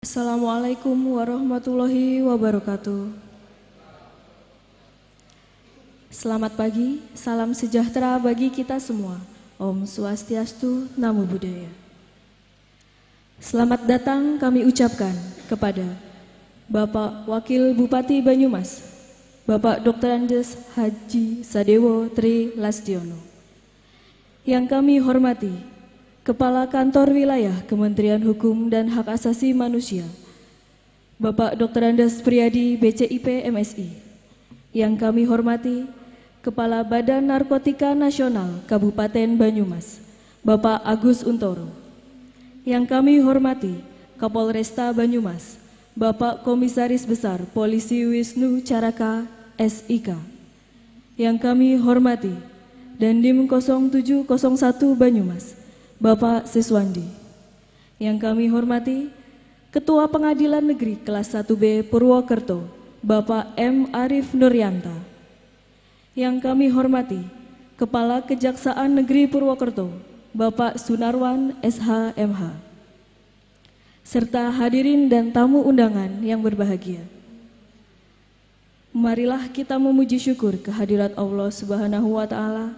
Assalamualaikum warahmatullahi wabarakatuh. Selamat pagi, salam sejahtera bagi kita semua. Om Swastiastu, Namo Buddhaya. Selamat datang kami ucapkan kepada Bapak Wakil Bupati Banyumas, Bapak Dr. Andes Haji Sadewo Tri Lastiono. Yang kami hormati Kepala Kantor Wilayah Kementerian Hukum dan Hak Asasi Manusia, Bapak Dr. Andes Priadi BCIP MSI. Yang kami hormati Kepala Badan Narkotika Nasional Kabupaten Banyumas, Bapak Agus Untoro. Yang kami hormati Kapolresta Banyumas, Bapak Komisaris Besar Polisi Wisnu Caraka SIK. Yang kami hormati Dandim 0701 Banyumas, Bapak Siswandi. Yang kami hormati Ketua Pengadilan Negeri Kelas 1B Purwokerto, Bapak M. Arif Nuryanta. Yang kami hormati Kepala Kejaksaan Negeri Purwokerto, Bapak Sunarwan SH.MH. Serta hadirin dan tamu undangan yang berbahagia. Marilah kita memuji syukur kehadirat Allah Subhanahu wa Ta'ala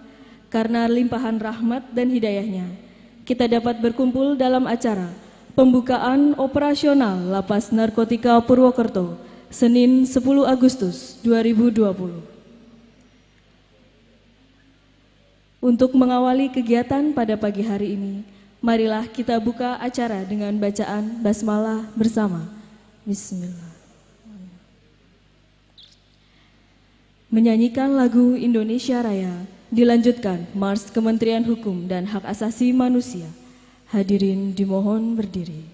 karena limpahan rahmat dan hidayahnya kita dapat berkumpul dalam acara pembukaan operasional Lapas Narkotika Purwokerto, Senin 10 Agustus 2020. Untuk mengawali kegiatan pada pagi hari ini, marilah kita buka acara dengan bacaan basmalah bersama. Bismillah. Menyanyikan lagu Indonesia Raya, dilanjutkan Mars Kementerian Hukum dan Hak Asasi Manusia. Hadirin dimohon berdiri.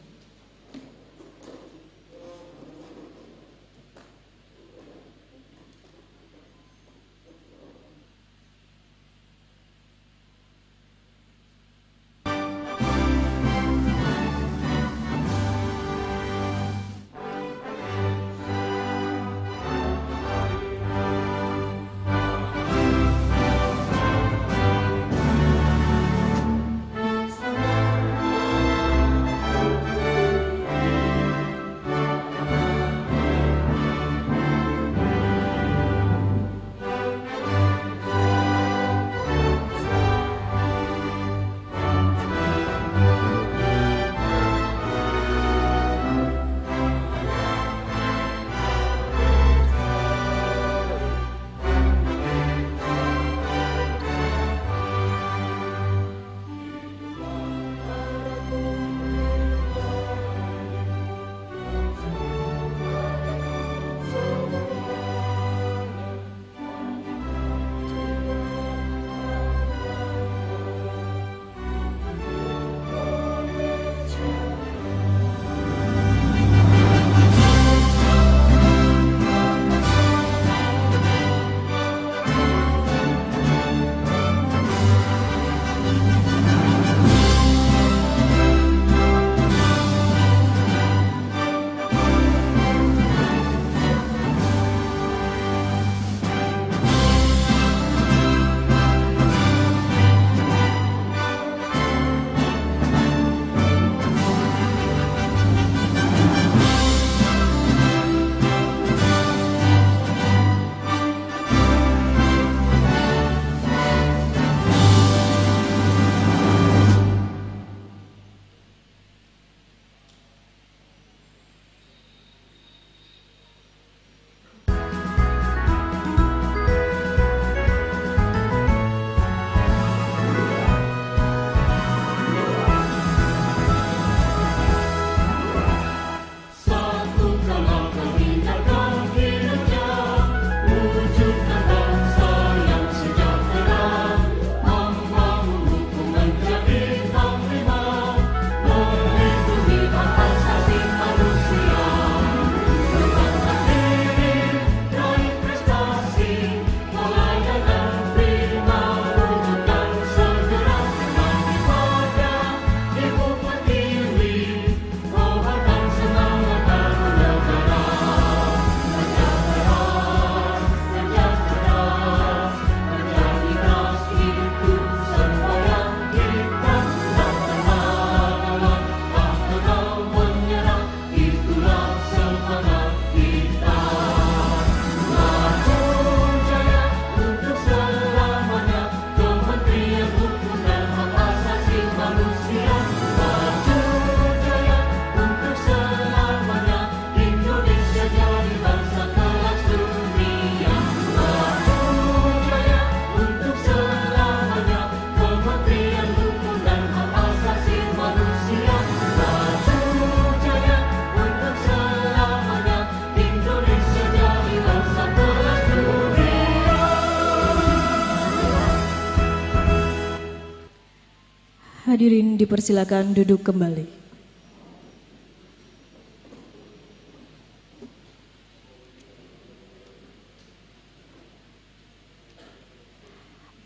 Hadirin dipersilakan duduk kembali.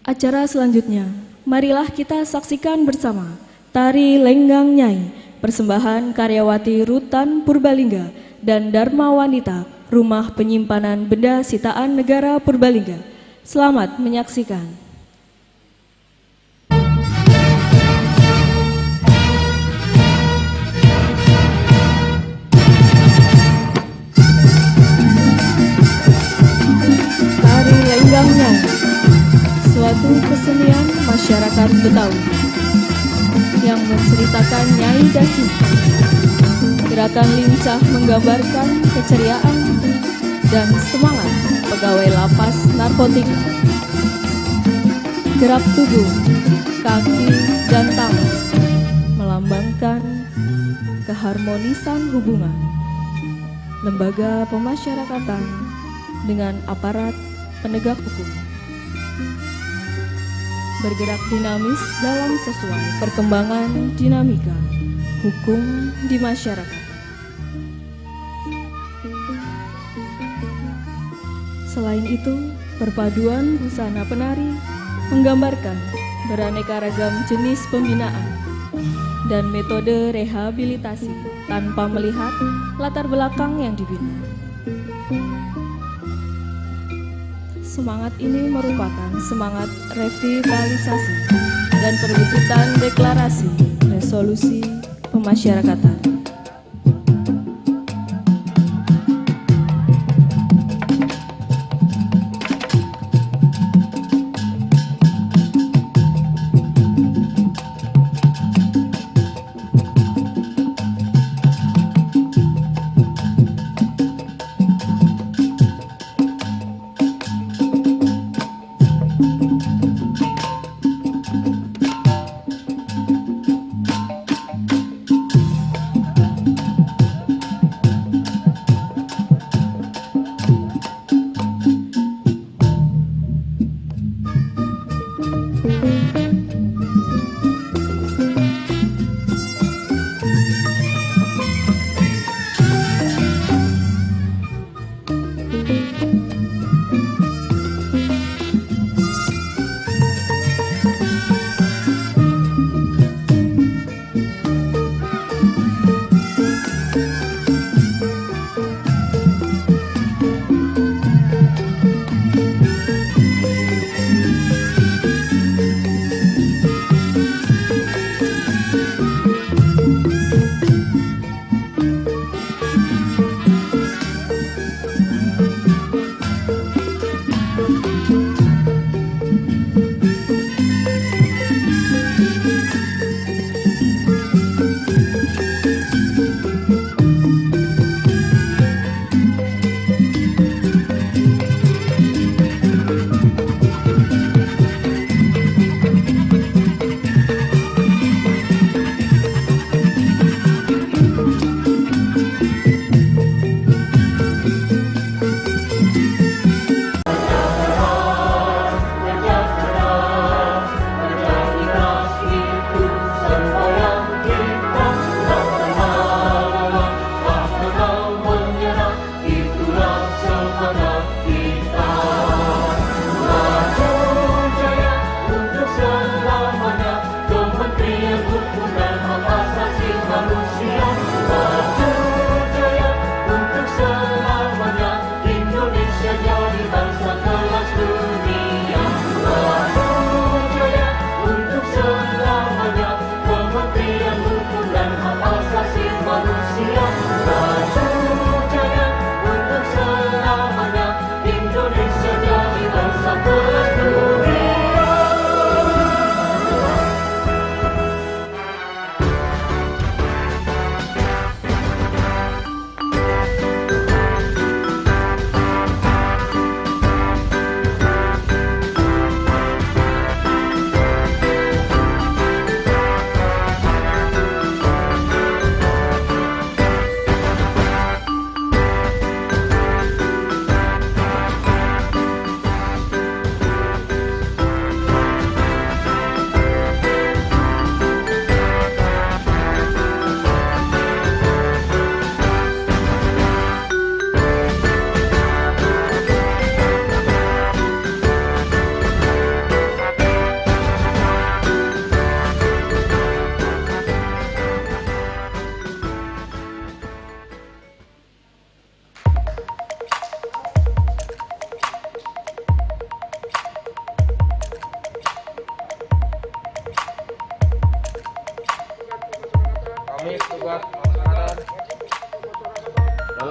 Acara selanjutnya, marilah kita saksikan bersama Tari Lenggang Nyai, persembahan karyawati Rutan Purbalingga dan Dharma Wanita, Rumah Penyimpanan Benda Sitaan Negara Purbalingga. Selamat menyaksikan. Tari Lenggang Nyai, suatu kesenian masyarakat Betawi yang menceritakan Nyai Dasi. Gerakan lincah menggambarkan keceriaan dan semangat pegawai lapas narkotika. Gerak tubuh, kaki, dan tangan melambangkan keharmonisan hubungan lembaga pemasyarakatan dengan aparat penegak hukum. Bergerak dinamis dalam sesuai perkembangan dinamika hukum di masyarakat. Selain itu, perpaduan busana penari menggambarkan beraneka ragam jenis pembinaan dan metode rehabilitasi tanpa melihat latar belakang yang dibina. Semangat ini merupakan semangat revitalisasi dan perwujudan deklarasi resolusi pemasyarakatan.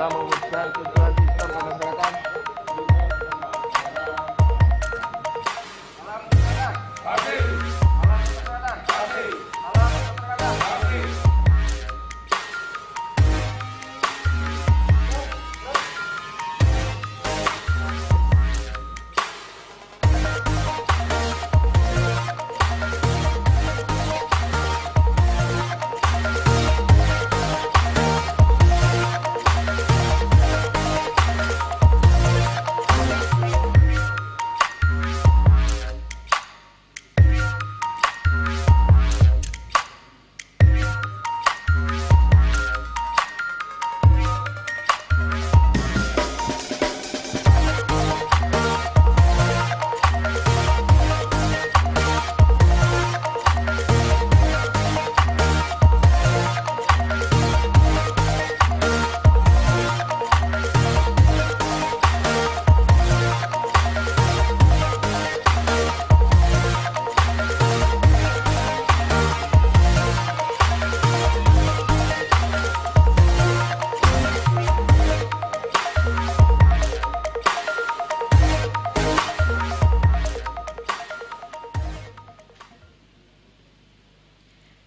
dalam mewujudkan tujuan sistem pemasarakatan.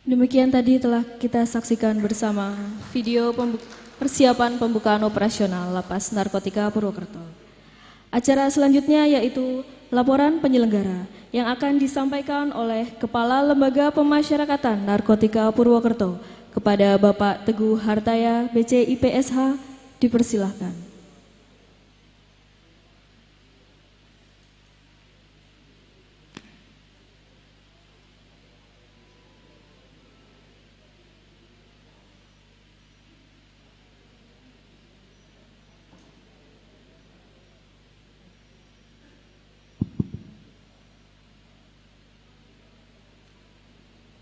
Demikian tadi telah kita saksikan bersama video persiapan pembukaan operasional Lapas Narkotika Purwokerto. Acara selanjutnya yaitu laporan penyelenggara yang akan disampaikan oleh Kepala Lembaga Pemasyarakatan Narkotika Purwokerto kepada Bapak Teguh Hartaya, BCIPSH, dipersilahkan.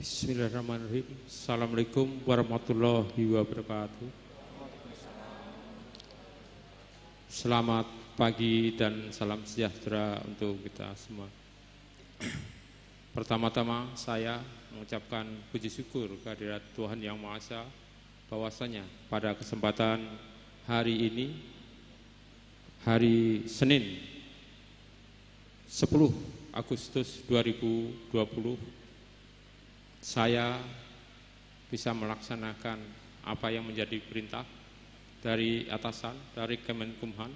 Bismillahirrahmanirrahim. Assalamualaikum warahmatullahi wabarakatuh. Selamat pagi dan salam sejahtera untuk kita semua. Pertama-tama saya mengucapkan puji syukur kehadirat Tuhan Yang Maha Esa bahwasanya pada kesempatan hari ini, hari Senin 10 Agustus 2020, saya bisa melaksanakan apa yang menjadi perintah dari atasan, dari Kemenkumham,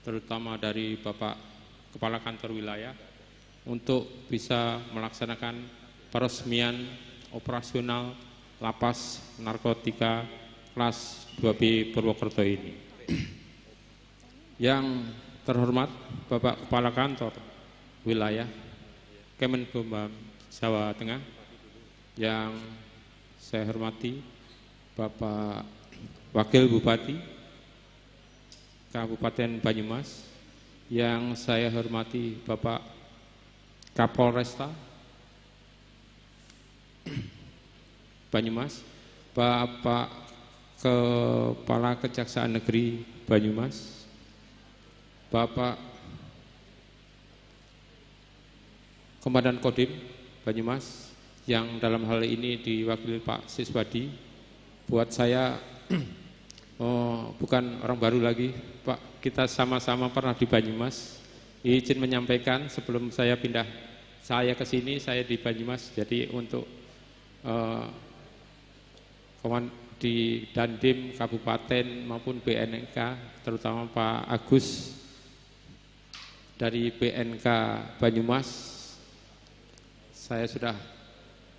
terutama dari Bapak Kepala Kantor Wilayah, untuk bisa melaksanakan peresmian operasional Lapas Narkotika kelas 2B Purwokerto ini. Yang terhormat Bapak Kepala Kantor Wilayah Kemenkumham Jawa Tengah, yang saya hormati Bapak Wakil Bupati Kabupaten Banyumas, yang saya hormati Bapak Kapolresta Banyumas, Bapak Kepala Kejaksaan Negeri Banyumas, Bapak Komandan Kodim Banyumas, yang dalam hal ini diwakili Pak Siswadi. Buat saya bukan orang baru lagi, Pak, kita sama-sama pernah di Banyumas. Izin menyampaikan sebelum saya pindah ke sini, saya di Banyumas. Jadi untuk di Dandim Kabupaten maupun BNK, terutama Pak Agus dari BNK Banyumas, saya sudah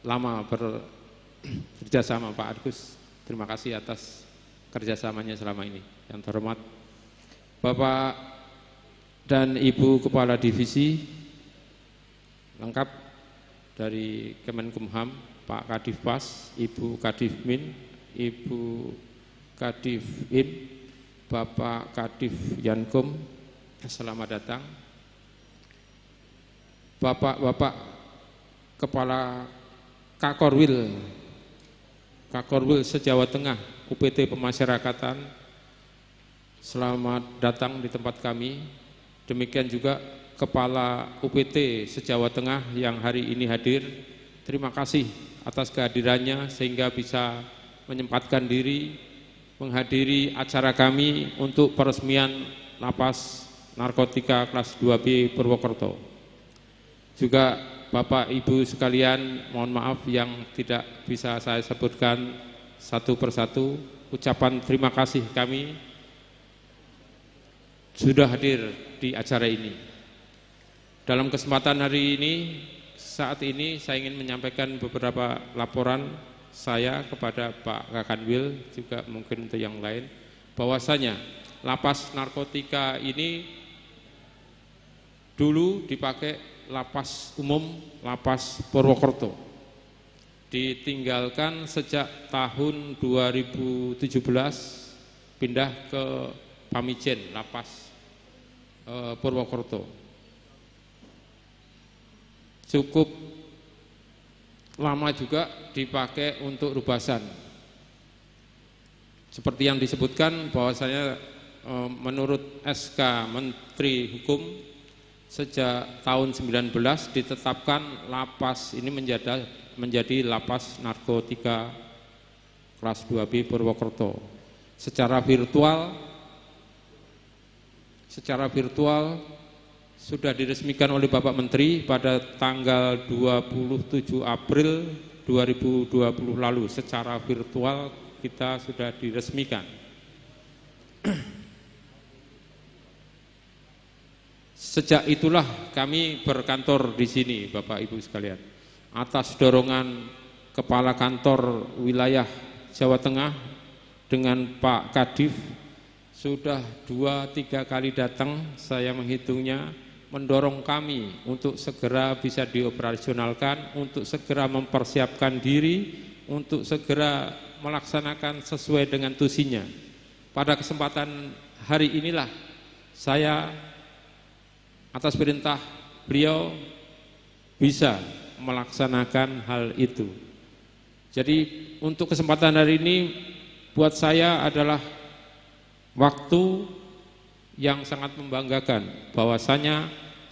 lama bekerja sama Pak Agus. Terima kasih atas kerjasamanya selama ini. Yang terhormat Bapak dan Ibu Kepala Divisi lengkap dari Kemenkumham, Pak Kadifpas, Ibu Kadifmin, Ibu Kadifin, Bapak Kadif Yankum, selamat datang. Bapak-bapak Kepala Kakorwil se-Jawa Tengah, UPT Pemasyarakatan, selamat datang di tempat kami. Demikian juga Kepala UPT se-Jawa Tengah yang hari ini hadir. Terima kasih atas kehadirannya sehingga bisa menyempatkan diri menghadiri acara kami untuk peresmian lapas narkotika kelas 2B Purwokerto. Juga Bapak Ibu sekalian, mohon maaf yang tidak bisa saya sebutkan satu persatu. Ucapan terima kasih kami sudah hadir di acara ini. Dalam kesempatan hari ini, saat ini saya ingin menyampaikan beberapa laporan saya kepada Pak Kakanwil, juga mungkin untuk yang lain, bahwasanya lapas narkotika ini dulu dipakai lapas umum, lapas Purwokerto. Ditinggalkan sejak tahun 2017, pindah ke Pamijen, lapas Purwokerto. Cukup lama juga dipakai untuk rubasan. Seperti yang disebutkan bahwasanya menurut SK Menteri Hukum, sejak tahun 19 ditetapkan lapas ini menjadi lapas narkotika kelas 2B Purwokerto. Secara virtual sudah diresmikan oleh Bapak Menteri pada tanggal 27 April 2020 lalu. Secara virtual kita sudah diresmikan. Sejak itulah kami berkantor di sini, Bapak Ibu sekalian. Atas dorongan Kepala Kantor Wilayah Jawa Tengah dengan Pak Kadif, sudah 2-3 kali datang, saya menghitungnya, mendorong kami untuk segera bisa dioperasionalkan, untuk segera mempersiapkan diri, untuk segera melaksanakan sesuai dengan tusinya. Pada kesempatan hari inilah saya atas perintah beliau bisa melaksanakan hal itu. Jadi untuk kesempatan hari ini buat saya adalah waktu yang sangat membanggakan, bahwasanya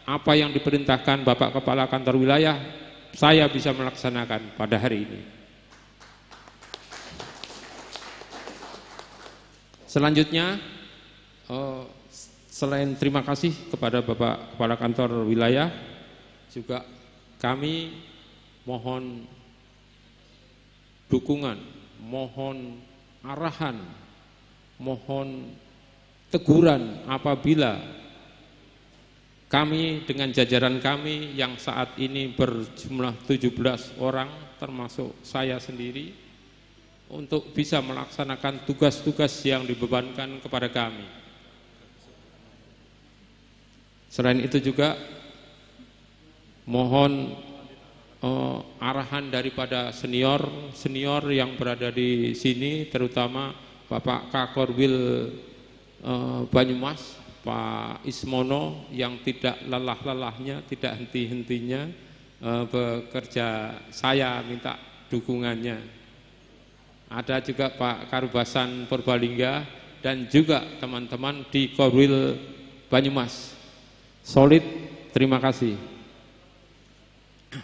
apa yang diperintahkan Bapak Kepala Kantor Wilayah saya bisa melaksanakan pada hari ini. Selanjutnya, selain terima kasih kepada Bapak Kepala Kantor Wilayah, juga kami mohon dukungan, mohon arahan, mohon teguran apabila kami dengan jajaran kami yang saat ini berjumlah 17 orang termasuk saya sendiri untuk bisa melaksanakan tugas-tugas yang dibebankan kepada kami. Selain itu juga mohon arahan daripada senior yang berada di sini, terutama Bapak Kakorwil Banyumas, Pak Ismono, yang tidak lelah-lelahnya, tidak henti-hentinya bekerja. Saya minta dukungannya. Ada juga Pak Karubasan Purbalingga dan juga teman-teman di Korwil Banyumas. Solid, terima kasih.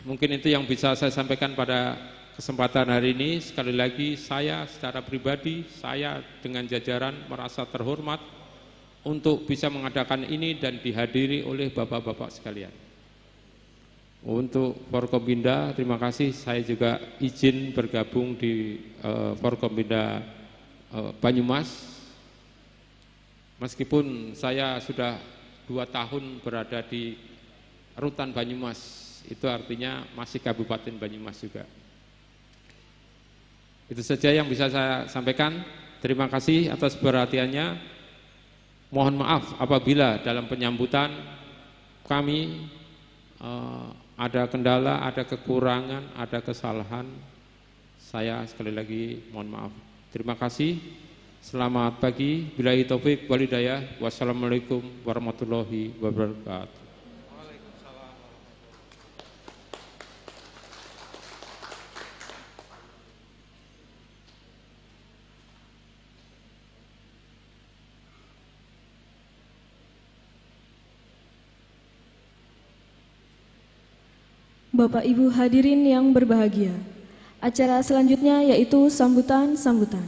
Mungkin itu yang bisa saya sampaikan pada kesempatan hari ini. Sekali lagi saya secara pribadi, saya dengan jajaran merasa terhormat untuk bisa mengadakan ini dan dihadiri oleh bapak-bapak sekalian. Untuk Forkompinda, terima kasih. Saya juga izin bergabung di Forkompinda Banyumas. Meskipun saya sudah 2 tahun berada di Rutan Banyumas, itu artinya masih Kabupaten Banyumas juga. Itu saja yang bisa saya sampaikan. Terima kasih atas perhatiannya. Mohon maaf apabila dalam penyambutan kami ada kendala, ada kekurangan, ada kesalahan. Saya sekali lagi mohon maaf. Terima kasih. Selamat pagi. Billahi taufik wal hidayah. Wassalamualaikum warahmatullahi wabarakatuh. Bapak Ibu hadirin yang berbahagia, acara selanjutnya yaitu sambutan-sambutan.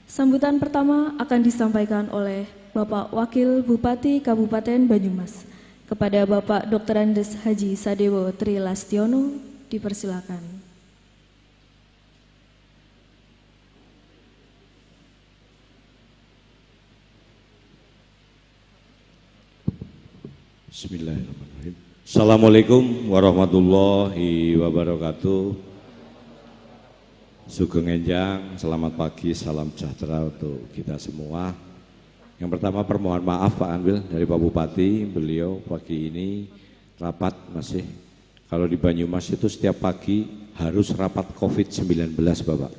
Sambutan pertama akan disampaikan oleh Bapak Wakil Bupati Kabupaten Banyumas. Kepada Bapak Dr. Andes Haji Sadewo Tri Lastiono, dipersilakan. Bismillahirrahmanirrahim. Assalamualaikum warahmatullahi wabarakatuh. Sugeng Enjang, selamat pagi, salam sejahtera untuk kita semua. Yang pertama permohon maaf Pak Anwil dari Pak Bupati, beliau pagi ini rapat masih. Kalau di Banyumas itu setiap pagi harus rapat COVID-19 Bapak.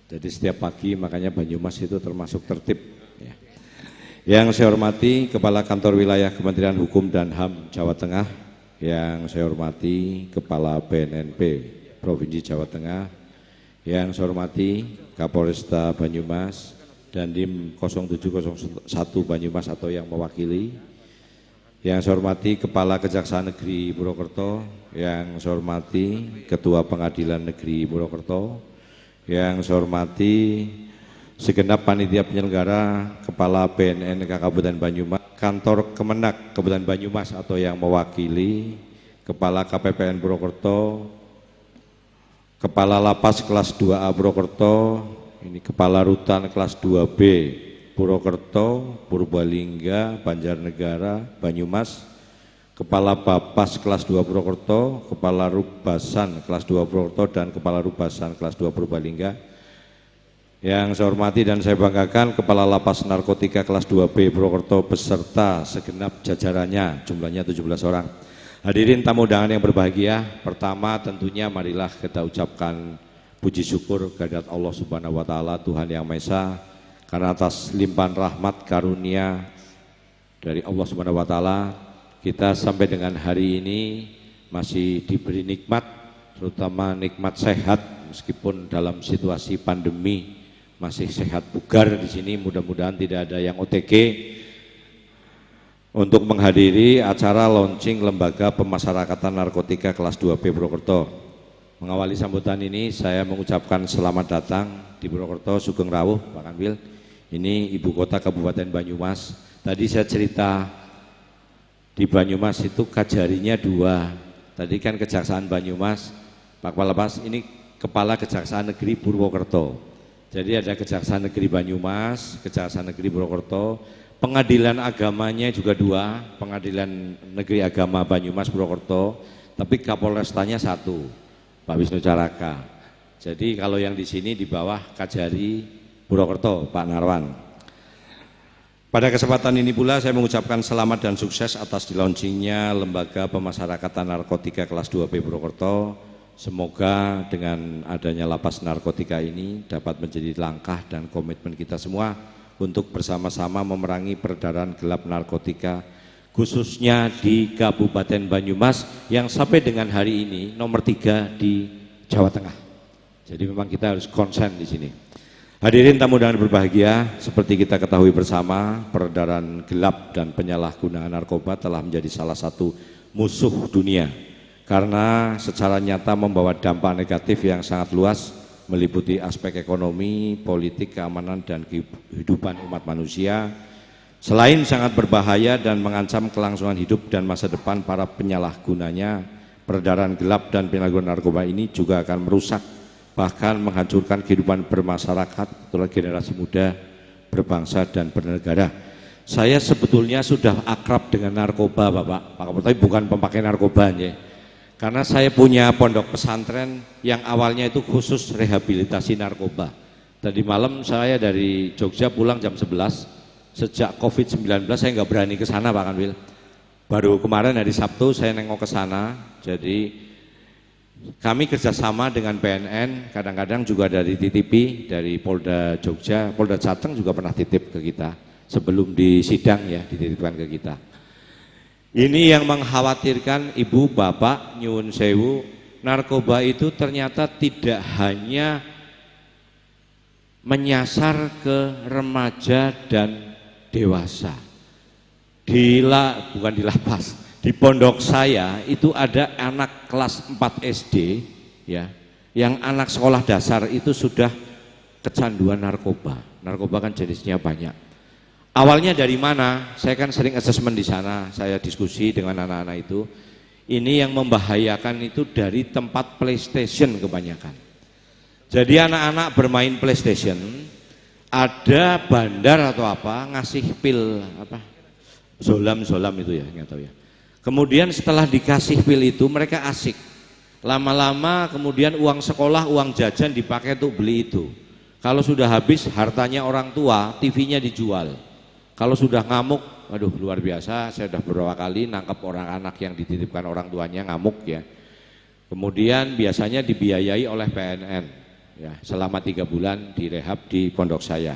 Jadi setiap pagi makanya Banyumas itu termasuk tertib. Yang saya hormati Kepala Kantor Wilayah Kementerian Hukum dan HAM Jawa Tengah, yang saya hormati Kepala BNNP Provinsi Jawa Tengah, yang saya hormati Kapolresta Banyumas dan Dim 0701 Banyumas atau yang mewakili, yang saya hormati Kepala Kejaksaan Negeri Purwokerto, yang saya hormati Ketua Pengadilan Negeri Purwokerto, yang saya hormati segenap panitia penyelenggara, Kepala BNN Kabupaten Banyumas, Kantor Kemenak Kabupaten Banyumas atau yang mewakili, Kepala KPPN Purwokerto, Kepala Lapas kelas 2A Purwokerto, ini Kepala Rutan kelas 2B Purwokerto, Purbalingga, Banjarnegara, Banyumas, Kepala Bapas kelas 2 Purwokerto, Kepala Rubasan kelas 2 Purwokerto dan Kepala Rubasan kelas 2 Purbalingga. Yang saya hormati dan saya banggakan Kepala Lapas Narkotika kelas 2B Purwokerto beserta segenap jajarannya, jumlahnya 17 orang. Hadirin tamu undangan yang berbahagia, pertama tentunya marilah kita ucapkan puji syukur kehadirat Allah Subhanahu wa taala, Tuhan Yang Maha Esa, karena atas limpahan rahmat karunia dari Allah Subhanahu wa taala kita sampai dengan hari ini masih diberi nikmat, terutama nikmat sehat meskipun dalam situasi pandemi. Masih sehat bugar di sini, mudah-mudahan tidak ada yang OTG untuk menghadiri acara launching Lembaga Pemasyarakatan Narkotika kelas 2B Purwokerto. Mengawali sambutan ini saya mengucapkan selamat datang di Purwokerto, Sugeng Rawuh Pak Kanwil. Ini ibu kota Kabupaten Banyumas. Tadi saya cerita di Banyumas itu kajarinya 2. Tadi kan Kejaksaan Banyumas, Pak Kepala Lapas, ini Kepala Kejaksaan Negeri Purwokerto. Jadi ada Kejaksaan Negeri Banyumas, Kejaksaan Negeri Purwokerto, pengadilan agamanya juga 2, Pengadilan Negeri Agama Banyumas Purwokerto, tapi Kapolrestanya 1, Pak Wisnu Caraka. Jadi kalau yang di sini di bawah Kajari Purwokerto, Pak Narwan. Pada kesempatan ini pula saya mengucapkan selamat dan sukses atas di launchingnya Lembaga Pemasyarakatan Narkotika kelas 2B Purwokerto. Semoga dengan adanya lapas narkotika ini dapat menjadi langkah dan komitmen kita semua untuk bersama-sama memerangi peredaran gelap narkotika, khususnya di Kabupaten Banyumas yang sampai dengan hari ini nomor 3 di Jawa Tengah. Jadi memang kita harus konsen di sini. Hadirin tamu undangan berbahagia, seperti kita ketahui bersama, peredaran gelap dan penyalahgunaan narkoba telah menjadi salah satu musuh dunia. Karena secara nyata membawa dampak negatif yang sangat luas, meliputi aspek ekonomi, politik, keamanan, dan kehidupan umat manusia. Selain sangat berbahaya dan mengancam kelangsungan hidup dan masa depan para penyalahgunanya, peredaran gelap dan penyalahgunaan narkoba ini juga akan merusak, bahkan menghancurkan kehidupan bermasyarakat, terutama generasi muda, berbangsa, dan bernegara. Saya sebetulnya sudah akrab dengan narkoba, Bapak, tapi bukan pemakai narkoba, ya. Karena saya punya pondok pesantren yang awalnya itu khusus rehabilitasi narkoba. Tadi malam saya dari Jogja pulang jam 11, sejak COVID-19 saya nggak berani ke sana Pak Kanwil. Baru kemarin hari Sabtu saya nengok ke sana, jadi kami kerjasama dengan BNN, kadang-kadang juga dari TTP, dari Polda Jogja, Polda Jateng juga pernah titip ke kita, sebelum di sidang ya dititipkan ke kita. Ini yang mengkhawatirkan ibu bapak nyuwun sewu, narkoba itu ternyata tidak hanya menyasar ke remaja dan dewasa. Bukan di lapas, di pondok saya itu ada anak kelas 4 SD ya, yang anak sekolah dasar itu sudah kecanduan narkoba. Narkoba kan jenisnya banyak. Awalnya dari mana? Saya kan sering asesmen di sana, saya diskusi dengan anak-anak itu. Ini yang membahayakan itu dari tempat PlayStation kebanyakan. Jadi anak-anak bermain PlayStation, ada bandar atau apa ngasih pil apa? Zolam itu ya, nggak tahu ya. Kemudian setelah dikasih pil itu mereka asik. Lama-lama kemudian uang sekolah, uang jajan dipakai untuk beli itu. Kalau sudah habis hartanya orang tua, TV-nya dijual. Kalau sudah ngamuk, aduh luar biasa, saya sudah beberapa kali nangkap orang anak yang dititipkan orang tuanya ngamuk ya. Kemudian biasanya dibiayai oleh PNN ya, selama 3 bulan direhab di pondok saya.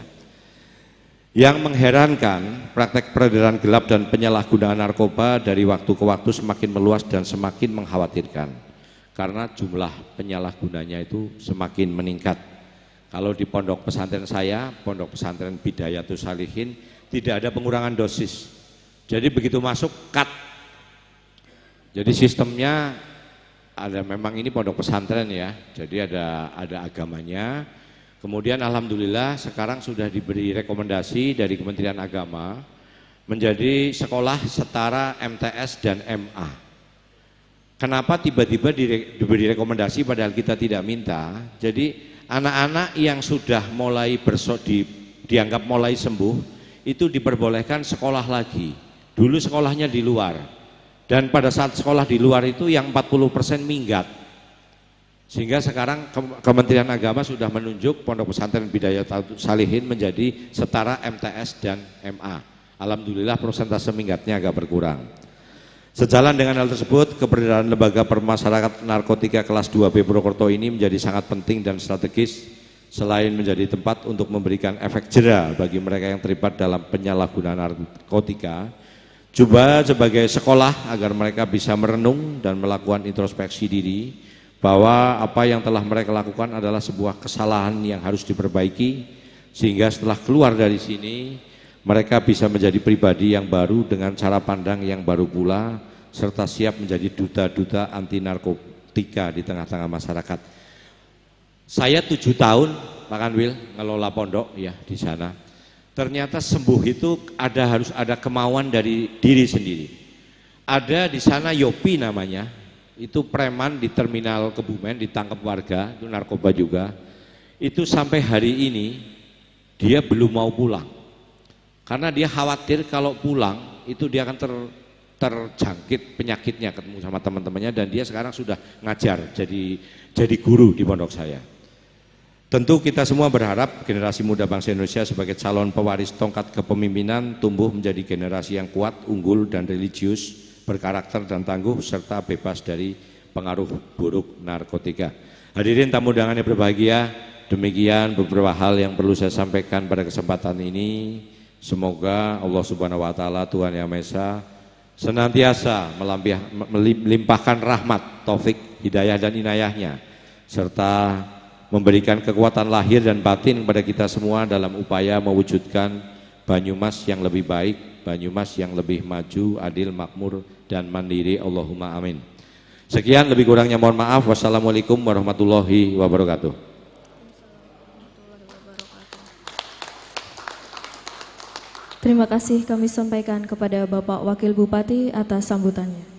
Yang mengherankan, praktek peredaran gelap dan penyalahgunaan narkoba dari waktu ke waktu semakin meluas dan semakin mengkhawatirkan. Karena jumlah penyalahgunanya itu semakin meningkat. Kalau di pondok pesantren saya, pondok pesantren Bidayatus Salihin, tidak ada pengurangan dosis. Jadi begitu masuk cut. Jadi sistemnya ada, memang ini pondok pesantren ya. Jadi ada agamanya. Kemudian alhamdulillah sekarang sudah diberi rekomendasi dari Kementerian Agama menjadi sekolah setara MTS dan MA. Kenapa tiba-tiba diberi rekomendasi padahal kita tidak minta? Jadi anak-anak yang sudah mulai dianggap mulai sembuh itu diperbolehkan sekolah lagi. Dulu sekolahnya di luar, dan pada saat sekolah di luar itu yang 40% minggat. Sehingga sekarang Kementerian Agama sudah menunjuk Pondok Pesantren Bidayatus Salihin menjadi setara MTS dan MA. Alhamdulillah persentase minggatnya agak berkurang. Sejalan dengan hal tersebut, keberadaan lembaga permasyarakatan narkotika kelas 2B Purwokerto ini menjadi sangat penting dan strategis. Selain menjadi tempat untuk memberikan efek jera bagi mereka yang terlibat dalam penyalahgunaan narkotika, juga sebagai sekolah agar mereka bisa merenung dan melakukan introspeksi diri bahwa apa yang telah mereka lakukan adalah sebuah kesalahan yang harus diperbaiki, sehingga setelah keluar dari sini mereka bisa menjadi pribadi yang baru dengan cara pandang yang baru pula, serta siap menjadi duta-duta anti narkotika di tengah-tengah masyarakat. Saya 7 tahun Pak Kanwil ngelola pondok ya di sana. Ternyata sembuh itu harus ada kemauan dari diri sendiri. Ada di sana Yopi namanya, itu preman di terminal Kebumen, ditangkap warga, itu narkoba juga. Itu sampai hari ini dia belum mau pulang. Karena dia khawatir kalau pulang itu dia akan terjangkit penyakitnya, ketemu sama teman-temannya, dan dia sekarang sudah ngajar jadi guru di pondok saya. Tentu kita semua berharap generasi muda bangsa Indonesia sebagai calon pewaris tongkat kepemimpinan tumbuh menjadi generasi yang kuat, unggul dan religius, berkarakter dan tangguh, serta bebas dari pengaruh buruk narkotika. Hadirin tamu undangan yang berbahagia, demikian beberapa hal yang perlu saya sampaikan pada kesempatan ini. Semoga Allah Subhanahu wa taala, Tuhan Yang Maha Esa, senantiasa melimpahkan rahmat, taufik, hidayah dan inayahnya, serta memberikan kekuatan lahir dan batin kepada kita semua dalam upaya mewujudkan Banyumas yang lebih baik, Banyumas yang lebih maju, adil, makmur, dan mandiri. Allahumma amin. Sekian, lebih kurangnya mohon maaf. Wassalamualaikum warahmatullahi wabarakatuh. Terima kasih kami sampaikan kepada Bapak Wakil Bupati atas sambutannya.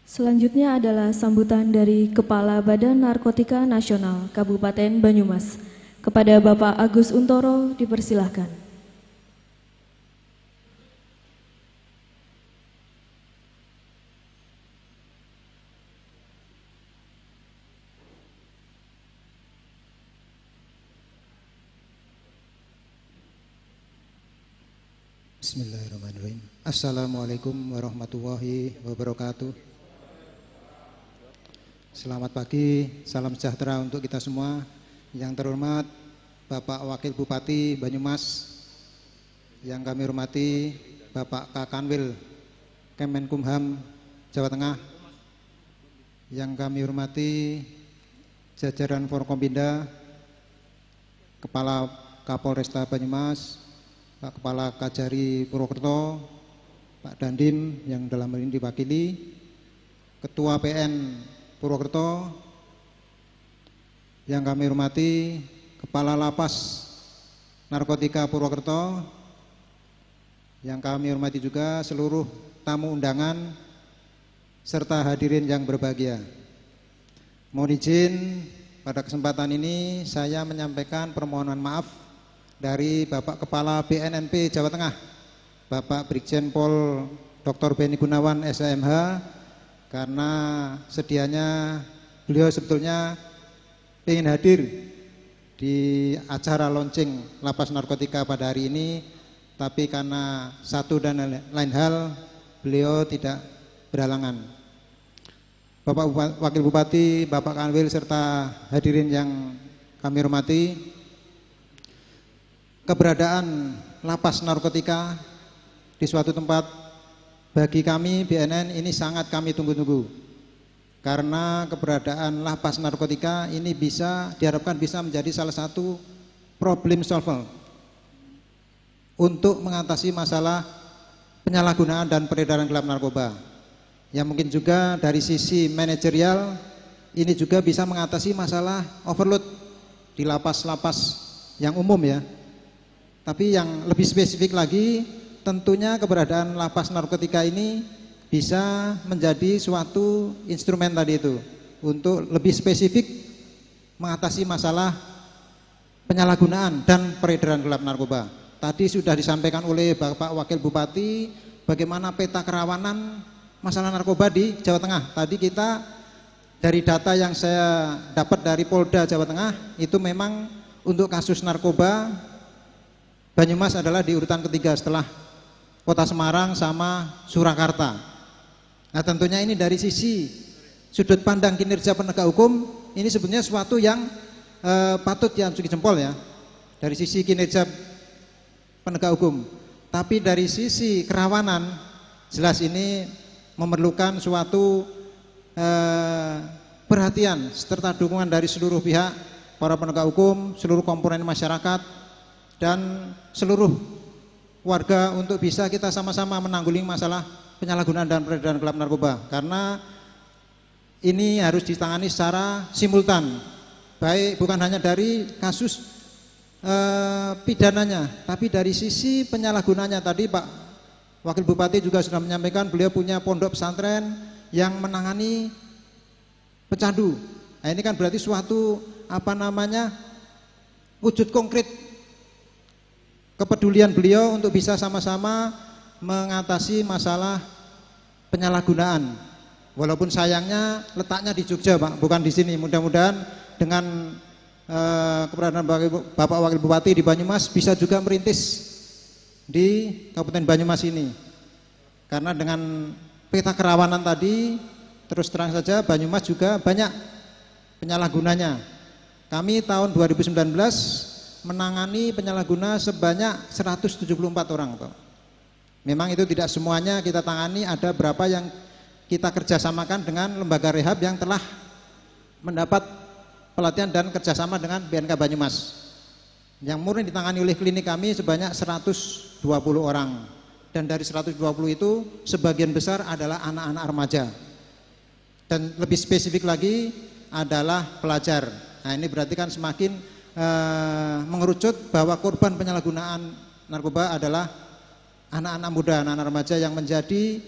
Selanjutnya adalah sambutan dari Kepala Badan Narkotika Nasional Kabupaten Banyumas. Kepada Bapak Agus Untoro dipersilahkan. Bismillahirrahmanirrahim. Assalamualaikum warahmatullahi wabarakatuh. Selamat pagi, salam sejahtera untuk kita semua. Yang terhormat Bapak Wakil Bupati Banyumas, yang kami hormati Bapak Kakanwil Kemenkumham Jawa Tengah, yang kami hormati jajaran Forkompinda, Kepala Kapolresta Banyumas, Pak Kepala Kajari Purwokerto, Pak Dandim yang dalam hal ini diwakili, Ketua PN Purwokerto yang kami hormati, Kepala Lapas Narkotika Purwokerto yang kami hormati juga seluruh tamu undangan serta hadirin yang berbahagia. Mohon izin pada kesempatan ini saya menyampaikan permohonan maaf dari Bapak Kepala BNNP Jawa Tengah, Bapak Brigjen Pol Dr. Beni Gunawan SMH, karena sedianya beliau sebetulnya ingin hadir di acara launching lapas narkotika pada hari ini, tapi karena satu dan lain hal beliau tidak berhalangan. Bapak Wakil Bupati, Bapak Kanwil serta hadirin yang kami hormati, keberadaan lapas narkotika di suatu tempat bagi kami BNN ini sangat kami tunggu-tunggu, karena keberadaan lapas narkotika ini diharapkan bisa menjadi salah satu problem solver untuk mengatasi masalah penyalahgunaan dan peredaran gelap narkoba. Yang mungkin juga dari sisi manajerial ini juga bisa mengatasi masalah overload di lapas-lapas yang umum ya. Tapi yang lebih spesifik lagi, tentunya keberadaan lapas narkotika ini bisa menjadi suatu instrumen tadi itu untuk lebih spesifik mengatasi masalah penyalahgunaan dan peredaran gelap narkoba. Tadi sudah disampaikan oleh Bapak Wakil Bupati bagaimana peta kerawanan masalah narkoba di Jawa Tengah. Tadi kita dari data yang saya dapat dari Polda Jawa Tengah itu memang untuk kasus narkoba Banyumas adalah di urutan ketiga setelah Kota Semarang sama Surakarta. Nah tentunya ini dari sisi sudut pandang kinerja penegak hukum ini sebenarnya suatu yang patut diacungi jempol ya dari sisi kinerja penegak hukum. Tapi dari sisi kerawanan jelas ini memerlukan suatu perhatian serta dukungan dari seluruh pihak, para penegak hukum, seluruh komponen masyarakat dan seluruh warga untuk bisa kita sama-sama menanggulangi masalah penyalahgunaan dan peredaran gelap narkoba, karena ini harus ditangani secara simultan, baik bukan hanya dari kasus pidananya, tapi dari sisi penyalahgunanya. Tadi Pak Wakil Bupati juga sudah menyampaikan beliau punya pondok pesantren yang menangani pecandu. Nah, ini kan berarti suatu wujud konkret kepedulian beliau untuk bisa sama-sama mengatasi masalah penyalahgunaan. Walaupun sayangnya letaknya di Jogja, Pak, bukan di sini. Mudah-mudahan dengan keberadaan Bapak Wakil Bupati di Banyumas bisa juga merintis di Kabupaten Banyumas ini, karena dengan peta kerawanan tadi terus terang saja Banyumas juga banyak penyalahgunanya. Kami tahun 2019 menangani penyalahguna sebanyak 174 orang, Pak. Memang itu tidak semuanya kita tangani, ada berapa yang kita kerjasamakan dengan lembaga rehab yang telah mendapat pelatihan dan kerjasama dengan BNK Banyumas. Yang murni ditangani oleh klinik kami sebanyak 120 orang, dan dari 120 itu sebagian besar adalah anak-anak remaja dan lebih spesifik lagi adalah pelajar. Nah ini berarti kan semakin mengerucut bahwa korban penyalahgunaan narkoba adalah anak-anak muda, anak-anak remaja yang menjadi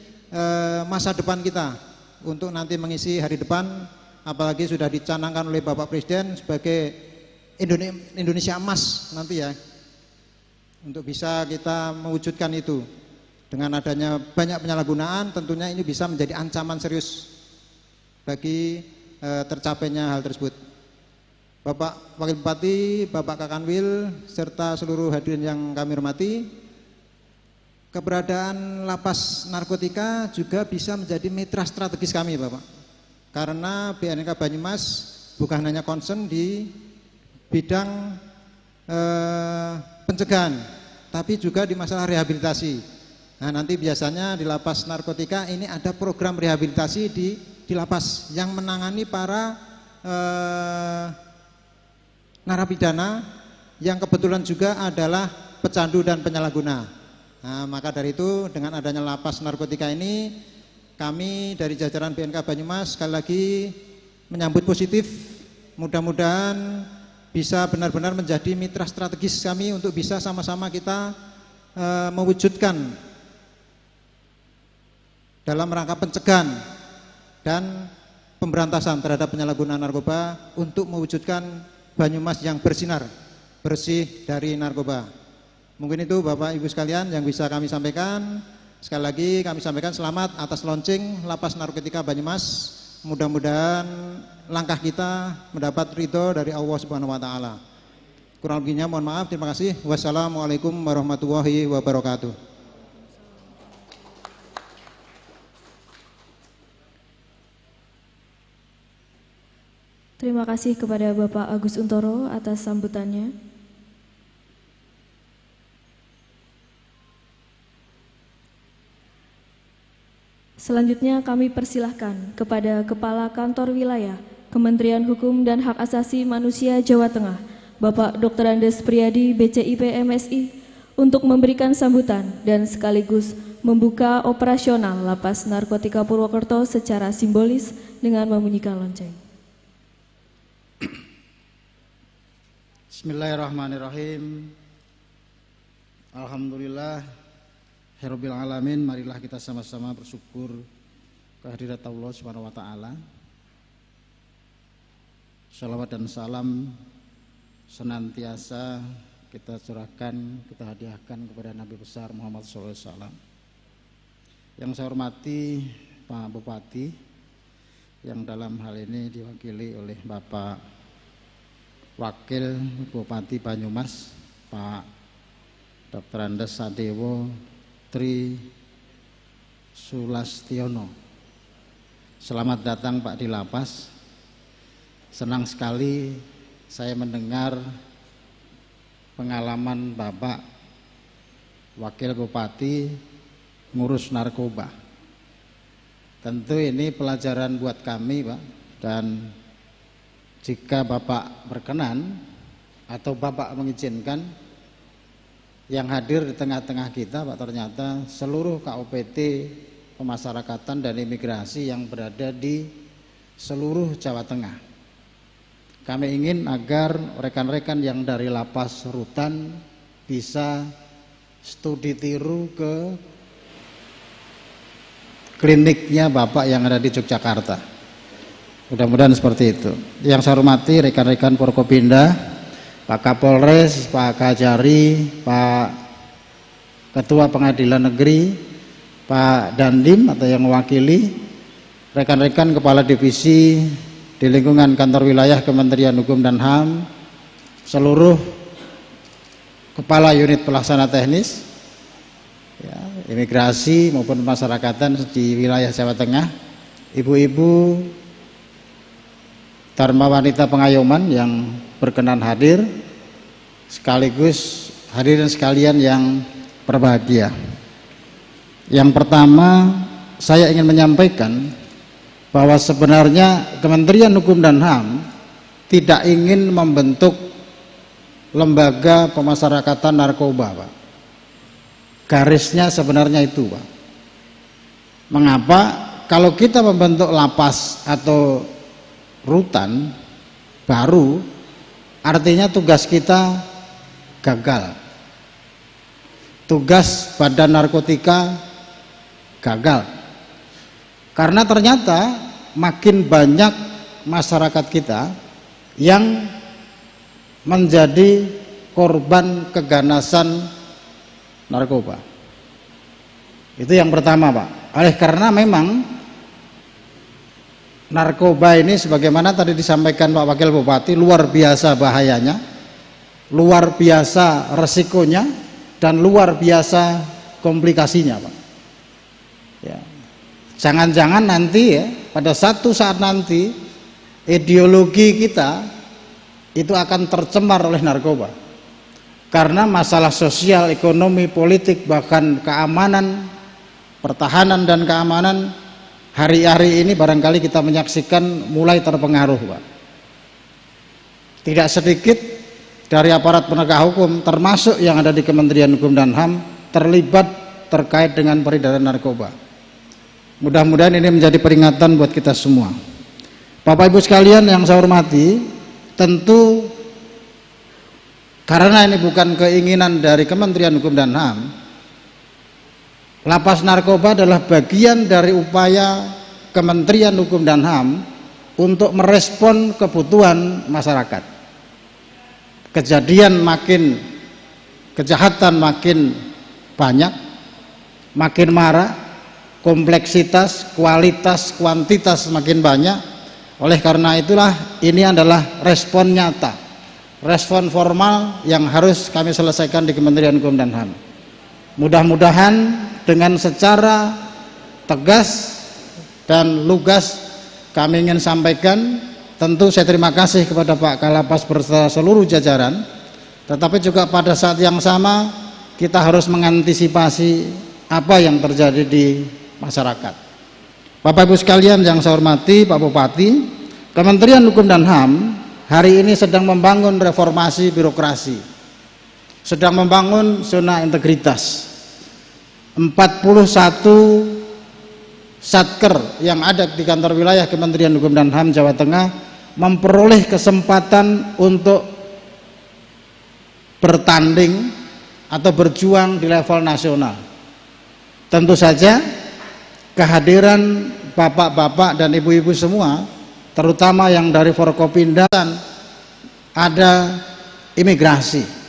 masa depan kita untuk nanti mengisi hari depan, apalagi sudah dicanangkan oleh Bapak Presiden sebagai Indonesia emas nanti ya, untuk bisa kita mewujudkan itu. Dengan adanya banyak penyalahgunaan tentunya ini bisa menjadi ancaman serius bagi tercapainya hal tersebut. Bapak Wakil Bupati, Bapak Kakanwil serta seluruh hadirin yang kami hormati, keberadaan lapas narkotika juga bisa menjadi mitra strategis kami, Bapak, karena BNK Banyumas bukan hanya concern di bidang pencegahan, tapi juga di masalah rehabilitasi. Nah nanti biasanya di lapas narkotika ini ada program rehabilitasi di lapas yang menangani para narapidana yang kebetulan juga adalah pecandu dan penyalahguna. Nah, maka dari itu dengan adanya lapas narkotika ini, kami dari jajaran BNK Banyumas sekali lagi menyambut positif. Mudah-mudahan bisa benar-benar menjadi mitra strategis kami untuk bisa sama-sama kita mewujudkan dalam rangka pencegahan dan pemberantasan terhadap penyalahgunaan narkoba untuk mewujudkan Banyumas yang bersinar, bersih dari narkoba. Mungkin itu Bapak Ibu sekalian yang bisa kami sampaikan. Sekali lagi kami sampaikan selamat atas launching lapas narkotika Banyumas. Mudah-mudahan langkah kita mendapat ridho dari Allah Subhanahu wa taala. Kurang lebihnya mohon maaf, terima kasih. Wassalamualaikum warahmatullahi wabarakatuh. Terima kasih kepada Bapak Agus Untoro atas sambutannya. Selanjutnya kami persilahkan kepada Kepala Kantor Wilayah Kementerian Hukum dan Hak Asasi Manusia Jawa Tengah, Bapak Dr. Andes Priyadi BCIP MSI, untuk memberikan sambutan dan sekaligus membuka operasional Lapas Narkotika Purwokerto secara simbolis dengan membunyikan lonceng. Bismillahirrahmanirrahim. Alhamdulillah Rabbil alamin, marilah kita sama-sama bersyukur kehadirat Allah Subhanahu wa taala. Shalawat dan salam senantiasa kita curahkan, kita hadiahkan kepada Nabi besar Muhammad SAW. Yang saya hormati Pak Bupati yang dalam hal ini diwakili oleh Bapak Wakil Bupati Banyumas, Pak Dr. Andes Sadewo Tri Sulastiono. Selamat datang Pak di lapas. Senang sekali saya mendengar pengalaman Bapak Wakil Bupati ngurus narkoba. Tentu ini pelajaran buat kami Pak, dan jika Bapak berkenan atau Bapak mengizinkan, yang hadir di tengah-tengah kita Pak, ternyata seluruh KOPT pemasyarakatan dan imigrasi yang berada di seluruh Jawa Tengah. Kami ingin agar rekan-rekan yang dari lapas rutan bisa studi tiru ke kliniknya Bapak yang ada di Yogyakarta. Mudah-mudahan seperti itu. Yang saya hormati rekan-rekan Forkopimda, Pak Kapolres, Pak Kajari, Pak Ketua Pengadilan Negeri, Pak Dandim atau yang mewakili, rekan-rekan Kepala Divisi di lingkungan Kantor Wilayah Kementerian Hukum dan HAM, seluruh Kepala Unit Pelaksana Teknis, ya, imigrasi maupun pemasyarakatan di wilayah Jawa Tengah, ibu-ibu Dharma Wanita Pengayoman yang berkenan hadir, sekaligus hadirin sekalian yang berbahagia. Yang pertama, saya ingin menyampaikan bahwa sebenarnya Kementerian Hukum dan HAM tidak ingin membentuk lembaga pemasyarakatan narkoba, Pak. Garisnya sebenarnya itu, Pak. Mengapa? Kalau kita membentuk lapas atau rutan baru, artinya tugas kita gagal. Tugas Badan Narkotika gagal. Karena ternyata makin banyak masyarakat kita yang menjadi korban keganasan narkoba. Itu yang pertama, Pak. Oleh karena memang narkoba ini sebagaimana tadi disampaikan Pak Wakil Bupati, luar biasa bahayanya, luar biasa resikonya, dan luar biasa komplikasinya, Pak. Ya. Jangan-jangan nanti ya, pada satu saat nanti ideologi kita itu akan tercemar oleh narkoba. Karena masalah sosial, ekonomi, politik, bahkan keamanan, pertahanan dan keamanan hari-hari ini barangkali kita menyaksikan mulai terpengaruh, Pak. Tidak sedikit dari aparat penegak hukum termasuk yang ada di Kementerian Hukum dan HAM terlibat terkait dengan peredaran narkoba. Mudah-mudahan ini menjadi peringatan buat kita semua. Bapak Ibu sekalian yang saya hormati, tentu karena ini bukan keinginan dari Kementerian Hukum dan HAM, lapas narkoba adalah bagian dari upaya Kementerian Hukum dan HAM untuk merespon kebutuhan masyarakat. Kejahatan makin banyak, makin marak, kompleksitas, kualitas, kuantitas makin banyak. Oleh karena itulah ini adalah respon nyata, respon formal yang harus kami selesaikan di Kementerian Hukum dan HAM. Mudah-mudahan dengan secara tegas dan lugas kami ingin sampaikan, tentu saya terima kasih kepada Pak Kalapas beserta seluruh jajaran, tetapi juga pada saat yang sama kita harus mengantisipasi apa yang terjadi di masyarakat. Bapak Ibu sekalian yang saya hormati, Pak Bupati, Kementerian Hukum dan HAM hari ini sedang membangun reformasi birokrasi, sedang membangun zona integritas. 41 satker yang ada di kantor wilayah Kementerian Hukum dan HAM Jawa Tengah memperoleh kesempatan untuk bertanding atau berjuang di level nasional. Tentu saja kehadiran bapak-bapak dan ibu-ibu semua, terutama yang dari Forkopimda, ada imigrasi.